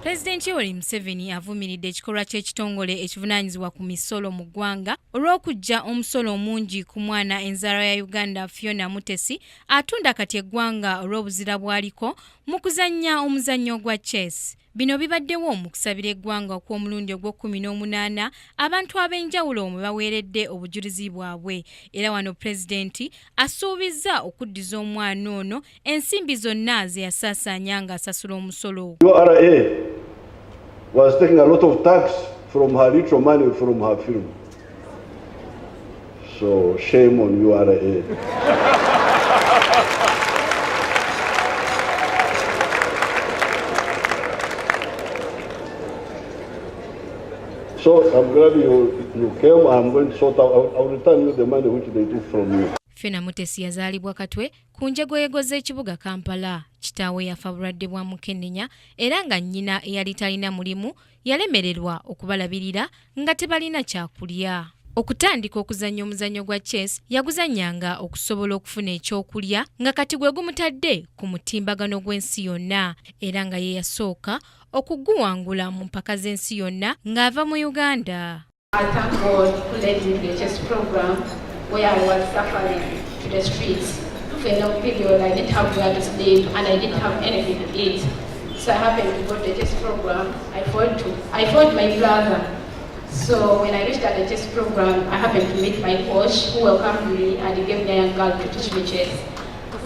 Pulezidenti Yoweri Museveni avumiridde ekikolwa ky'ekitongole ekivunaanyizibwa ku misolo mu ggwanga olw'okuggya omusolo omungi ku mwana enzaalwa ya Uganda Fiona Mutesi atunda kati eggwanga olw'obuzira bwaliko mu kuzannya omuzannyo gwa chess. Bino bibaddewo mu kusabira eggwanga okw'omulundi ogw'okumi-n'omunaana abantu ab'enjawulo mwe baweeredde obujulizi bwabwe. Era wano Pulezidenti asuubizza okuddiza omwana ono ensimbi zonna ze yasaasaanya ng'asasula omusolo. URA was taking a lot of tax from her little money from her film. So shame on URA. So I'm glad you came. I'm going to sort out. I'll return you the money which they took from you. Fiona Mutesi yazaalibwa Katwe ku njegoyego z'ekibuga Kampala. Kitaawe yafa bulwadde bwa Mukenenya era nga nnyina eyali talina mulimu yalemererwa okubalabirira nga tebalina kyakulya. Okutandika okuzannya omuzannyo gwa chess yaguzannyanga okusobola okufuna ekyokulya nga kati gwe gumutadde ku mutimbagano gw'ensi yonna era nga ye yasooka okuguwangula mu mpaka z'ensi yonna ng'ava mu Uganda. I thank God who led me to the chess program where I was suffering to the streets. For a long period, I didn't have where to sleep and I didn't have anything to eat. So I happened to go to the chess program. I fought my brother. So when I reached at the chess program, I happened to meet my coach who welcomed me and he gave me a young girl to teach me chess.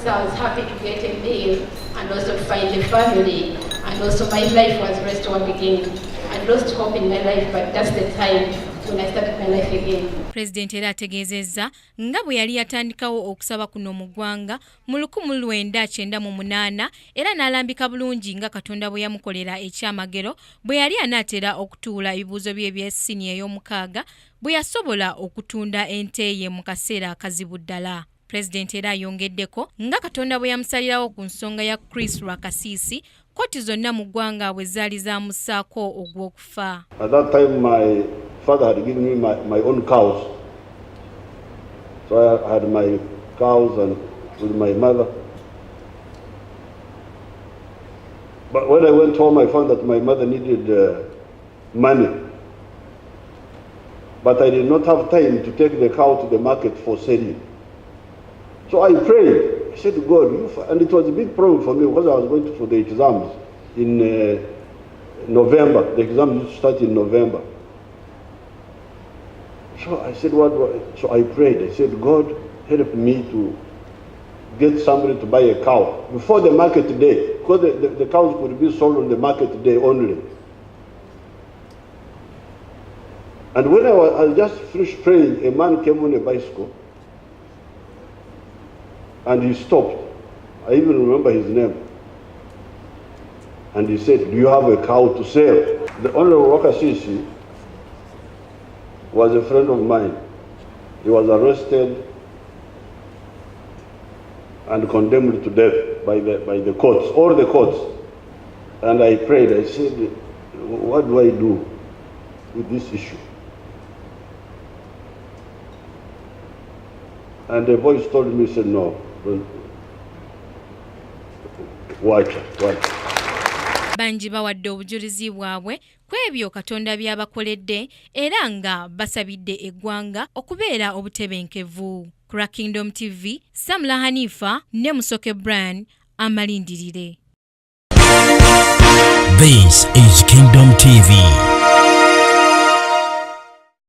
So I was happy to get a meal and also to find a family. And also my life was restored again. I lost hope in my life, but that's the time when I started my life again. President era ategeezezza nga bwe yali yatandikawo okusaba kuno mu ggwanga mu 1998 era n'alambika bulungi nga Katonda bwe yamukolera ekyamagero bwe yali anaatera okutuula ebibuuzo bye eby'essiniya ey'omukaaga bwe yasobola okutunda ente ye mu kaseera akazibu ddala. President era ayongeddeko nga Katonda bwe yamusalirawo ku nsonga ya Chris Lwakasiisi kkooti zonna mu ggwanga bwe zaali zaamussaako ogw'okufa. At that time my father had given me my own cows. So I had my cows and with my mother. But when I went home, I found that my mother needed money. But I did not have time to take the cow to the market for selling. So I prayed. I said to God, and it was a big problem for me because I was going for the exams in November. The exams used to start in November. So I said, so I prayed. I said, God, help me to get somebody to buy a cow before the market day, because the cows could be sold on the market day only. And when I was just finished praying, a man came on a bicycle and he stopped. I even remember his name. And he said, do you have a cow to sell? The Honorable Lwakasiisi was a friend of mine. He was arrested and condemned to death by the courts, all the courts. And I prayed, I said, what do I do with this issue? And the voice told me, said, no, watch. Bangi bawadde obujulizi bwabwe kw'ebyo Katonda by'abakoledde era nga basabidde eggwanga okubeera obutebenkevu. Ku Kingdom TV, Samla Hanifa ne Musoke Brian amalindirire. This is Kingdom TV.